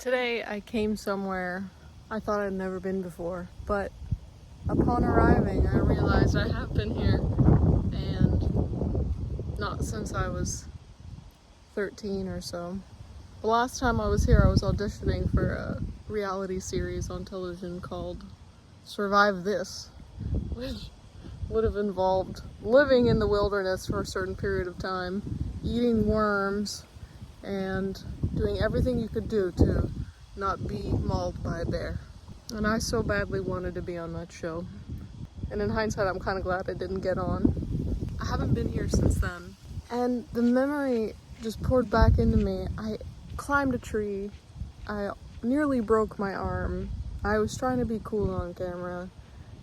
Today I came somewhere I thought I'd never been before, but upon arriving I realized I have been here, and not since I was 13 or so. The last time I was here I was auditioning for a reality series on television called Survive This, which would have involved living in the wilderness for a certain period of time, eating worms, and doing everything you could do to not be mauled by a bear. And I so badly wanted to be on that show. And in hindsight, I'm kind of glad I didn't get on. I haven't been here since then. And the memory just poured back into me. I climbed a tree. I nearly broke my arm. I was trying to be cool on camera.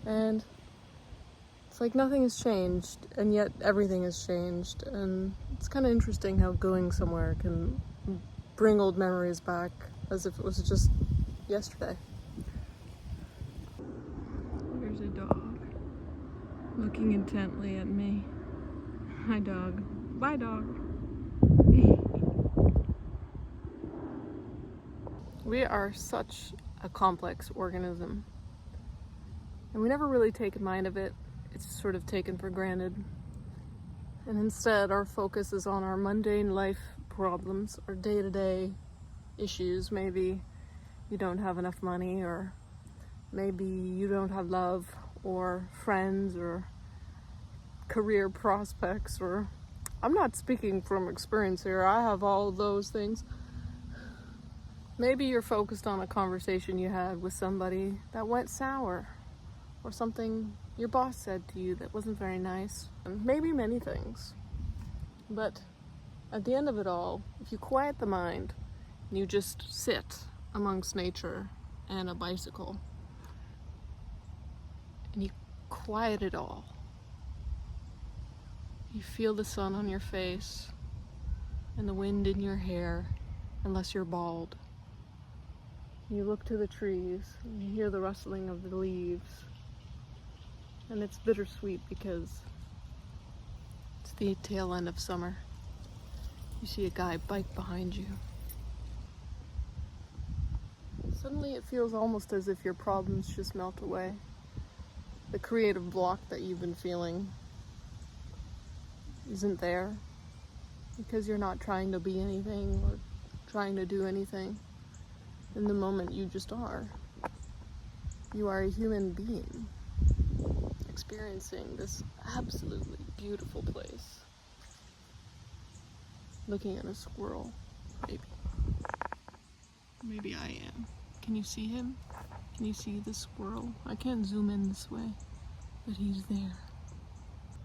And it's like nothing has changed, and yet everything has changed. And it's kind of interesting how going somewhere can bring old memories back as if it was just yesterday. There's a dog looking intently at me. Hi, dog. Bye, dog. We are such a complex organism, and we never really take mind of it. It's sort of taken for granted. And instead, our focus is on our mundane life problems, our day-to-day issues. Maybe you don't have enough money, or maybe you don't have love, or friends, or career prospects, or I'm not speaking from experience here. I have all of those things. Maybe you're focused on a conversation you had with somebody that went sour, or something your boss said to you that wasn't very nice, and maybe many things. But at the end of it all, if you quiet the mind and you just sit amongst nature and a bicycle and you quiet it all, you feel the sun on your face and the wind in your hair, unless you're bald. You look to the trees and you hear the rustling of the leaves. And it's bittersweet because it's the tail end of summer. You see a guy bike behind you. Suddenly it feels almost as if your problems just melt away. The creative block that you've been feeling isn't there because you're not trying to be anything or trying to do anything. In the moment you just are. You are a human being, experiencing this absolutely beautiful place. Looking at a squirrel, maybe. Maybe I am. Can you see him? Can you see the squirrel? I can't zoom in this way, but he's there.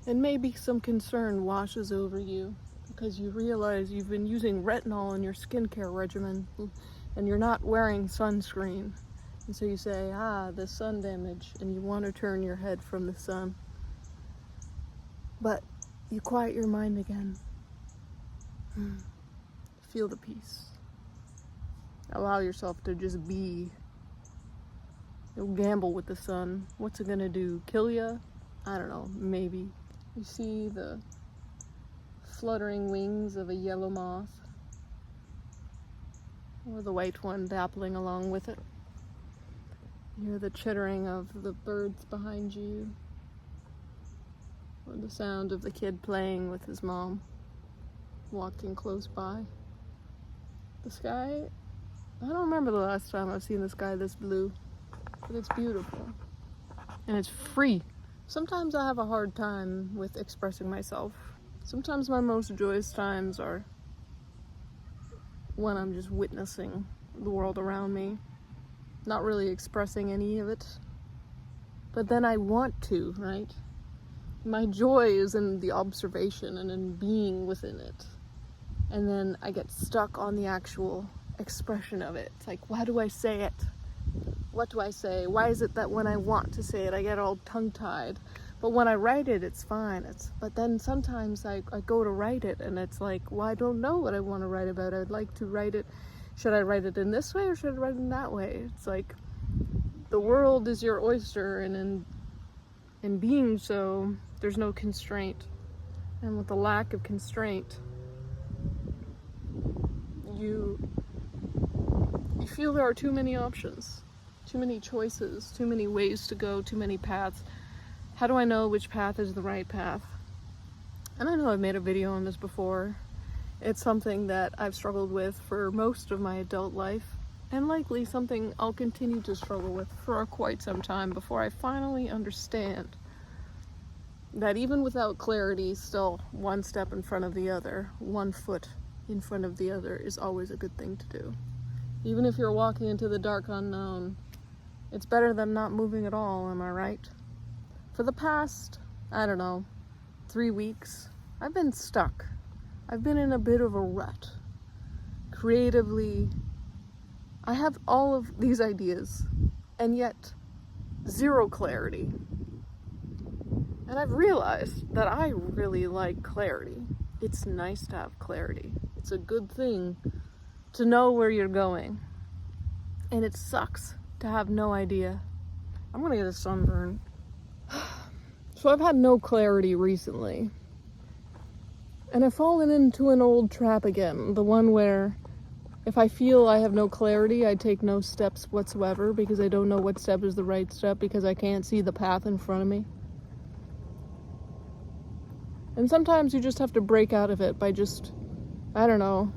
And maybe some concern washes over you because you realize you've been using retinol in your skincare regimen and you're not wearing sunscreen. And so you say, the sun damage, and you want to turn your head from the sun. But you quiet your mind again. Feel the peace. Allow yourself to just be. You'll gamble with the sun. What's it gonna do? Kill you? I don't know, maybe. You see the fluttering wings of a yellow moth, or the white one dappling along with it. You hear the chittering of the birds behind you, or the sound of the kid playing with his mom, walking close by. The sky, I don't remember the last time I've seen the sky this blue, but it's beautiful, and it's free. Sometimes I have a hard time with expressing myself. Sometimes my most joyous times are when I'm just witnessing the world around me, not really expressing any of it, but then I want to, right? My joy is in the observation and in being within it. And then I get stuck on the actual expression of it. It's like, why do I say it? What do I say? Why is it that when I want to say it, I get all tongue-tied? But when I write it, it's fine. But then sometimes I go to write it, and it's like, well, I don't know what I want to write about. I'd like to write it. Should I write it in this way or should I write it in that way? It's like the world is your oyster, and in being so, there's no constraint. And with the lack of constraint, you You feel there are too many options, too many choices, too many ways to go, too many paths. How do I know which path is the right path? And I know I've made a video on this before. It's something that I've struggled with for most of my adult life, and likely something I'll continue to struggle with for quite some time before I finally understand that even without clarity, still one step in front of the other, one foot in front of the other is always a good thing to do. Even if you're walking into the dark unknown, it's better than not moving at all, am I right? For the past, I don't know, 3 weeks, I've been stuck. I've been in a bit of a rut. Creatively, I have all of these ideas, and yet zero clarity. And I've realized that I really like clarity. It's nice to have clarity. It's a good thing to know where you're going. And it sucks to have no idea. I'm gonna get a sunburn. So I've had no clarity recently. And I've fallen into an old trap again. The one where if I feel I have no clarity, I take no steps whatsoever because I don't know what step is the right step because I can't see the path in front of me. And sometimes you just have to break out of it by just, I don't know,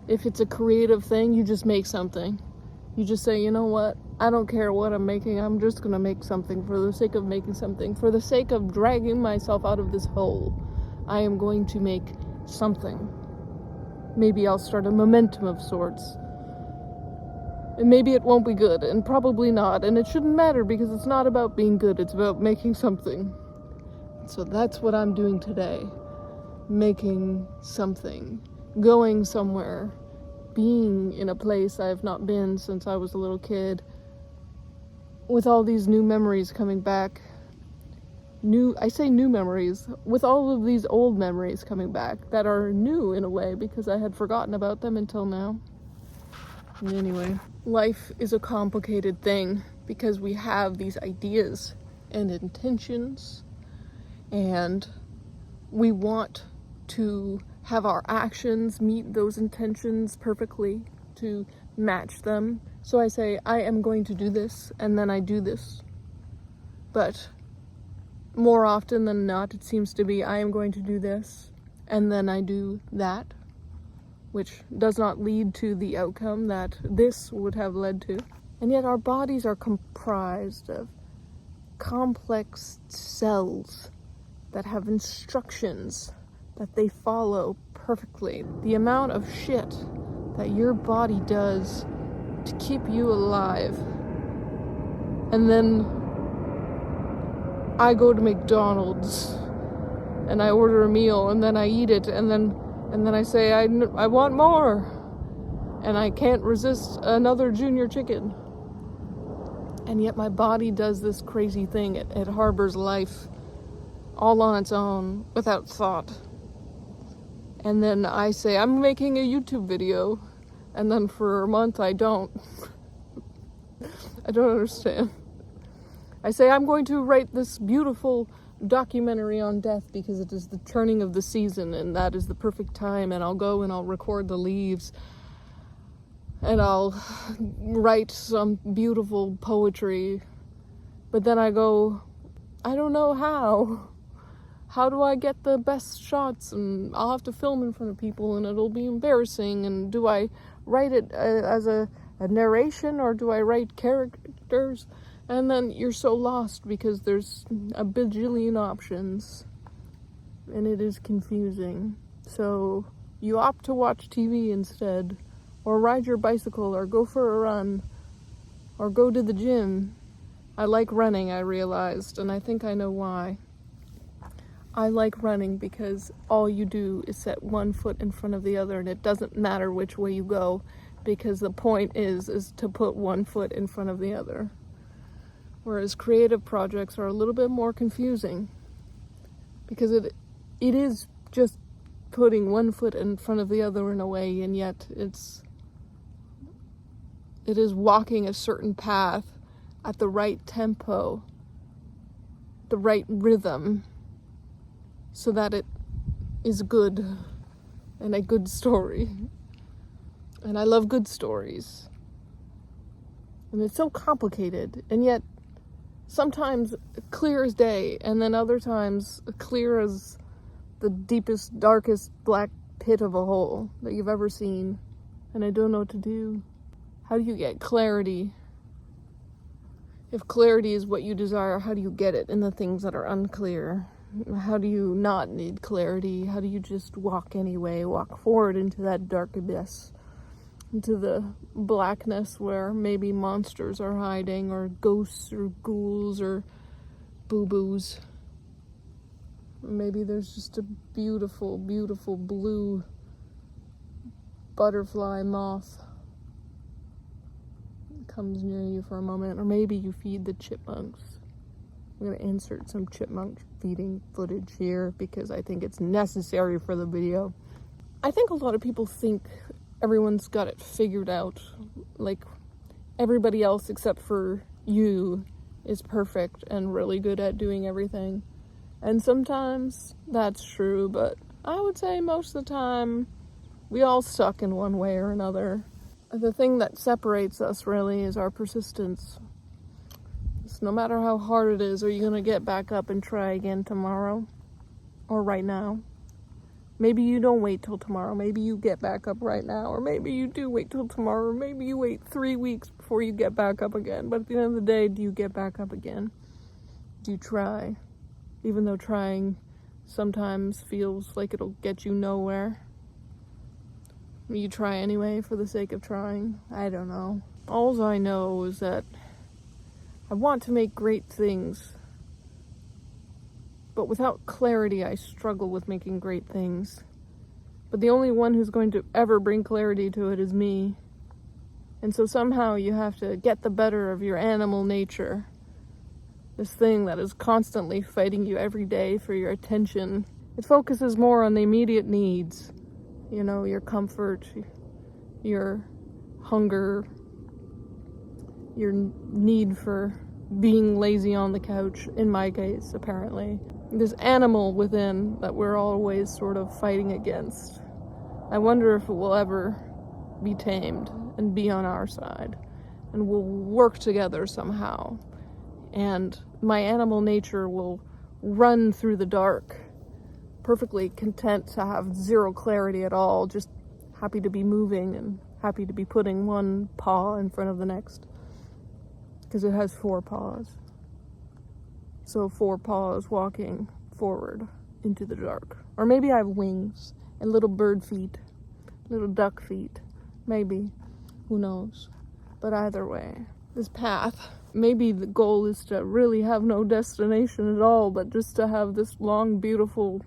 if it's a creative thing, you just make something. You just say, you know what, I don't care what I'm making, I'm just gonna make something for the sake of making something. For the sake of dragging myself out of this hole, I am going to make something. Maybe I'll start a momentum of sorts. And maybe it won't be good, and probably not, and it shouldn't matter because it's not about being good, it's about making something. So that's what I'm doing today. Making something. Going somewhere. Being in a place I have not been since I was a little kid. With all these new memories coming back. I say new memories. With all of these old memories coming back. That are new in a way because I had forgotten about them until now. Anyway. Life is a complicated thing because we have these ideas and intentions. And we want to have our actions meet those intentions perfectly, to match them. So I say, I am going to do this, and then I do this. But more often than not, it seems to be, I am going to do this, and then I do that, which does not lead to the outcome that this would have led to. And yet our bodies are comprised of complex cells that have instructions that they follow perfectly. The amount of shit that your body does to keep you alive. And then I go to McDonald's and I order a meal and then I eat it and then I say I want more. And I can't resist another junior chicken. And yet my body does this crazy thing. It harbors life all on its own, without thought. And then I say, I'm making a YouTube video, and then for a month I don't. I don't understand. I say, I'm going to write this beautiful documentary on death because it is the turning of the season, and that is the perfect time, and I'll go and I'll record the leaves, and I'll write some beautiful poetry. But then I go, I don't know how. How do I get the best shots? And I'll have to film in front of people and it'll be embarrassing. And do I write it as a narration or do I write characters? And then you're so lost because there's a bajillion options. And it is confusing. So you opt to watch TV instead. Or ride your bicycle or go for a run. Or go to the gym. I like running, I realized. And I think I know why. I like running because all you do is set one foot in front of the other and it doesn't matter which way you go because the point is to put one foot in front of the other. Whereas creative projects are a little bit more confusing because it is just putting one foot in front of the other in a way, and yet it is walking a certain path at the right tempo, the right rhythm, so that it is good and a good story. And I love good stories. And it's so complicated, and yet sometimes clear as day, and then other times clear as the deepest, darkest black pit of a hole that you've ever seen. And I don't know what to do. How do you get clarity? If clarity is what you desire, how do you get it in the things that are unclear? How do you not need clarity? How do you just walk anyway, walk forward into that dark abyss, into the blackness where maybe monsters are hiding, or ghosts, or ghouls, or boo-boos? Maybe there's just a beautiful, beautiful blue butterfly moth that comes near you for a moment, or maybe you feed the chipmunks. I'm going to insert some chipmunk feeding footage here because I think it's necessary for the video. I think a lot of people think everyone's got it figured out, like everybody else except for you is perfect and really good at doing everything. And sometimes that's true, but I would say most of the time we all suck in one way or another. The thing that separates us really is our persistence. So no matter how hard it is, are you going to get back up and try again tomorrow? Or right now? Maybe you don't wait till tomorrow. Maybe you get back up right now. Or maybe you do wait till tomorrow. Or maybe you wait 3 weeks before you get back up again. But at the end of the day, do you get back up again? Do you try? Even though trying sometimes feels like it'll get you nowhere. You try anyway for the sake of trying. I don't know. All I know is that I want to make great things. But without clarity, I struggle with making great things. But the only one who's going to ever bring clarity to it is me. And so somehow you have to get the better of your animal nature. This thing that is constantly fighting you every day for your attention. It focuses more on the immediate needs. You know, your comfort, your hunger, your need for being lazy on the couch, in my case, apparently. This animal within that we're always sort of fighting against. I wonder if it will ever be tamed and be on our side. And we'll work together somehow. And my animal nature will run through the dark, perfectly content to have zero clarity at all, just happy to be moving and happy to be putting one paw in front of the next. Because it has 4 paws. So 4 paws walking forward into the dark. Or maybe I have wings and little bird feet, little duck feet, maybe, who knows. But either way, this path, maybe the goal is to really have no destination at all, but just to have this long, beautiful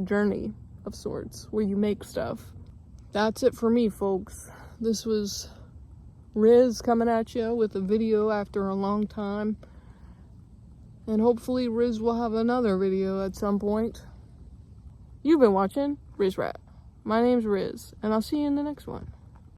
journey of sorts where you make stuff. That's it for me, folks. This was Riz coming at you with a video after a long time. And hopefully Riz will have another video at some point. You've been watching Riz Rat. My name's Riz, and I'll see you in the next one.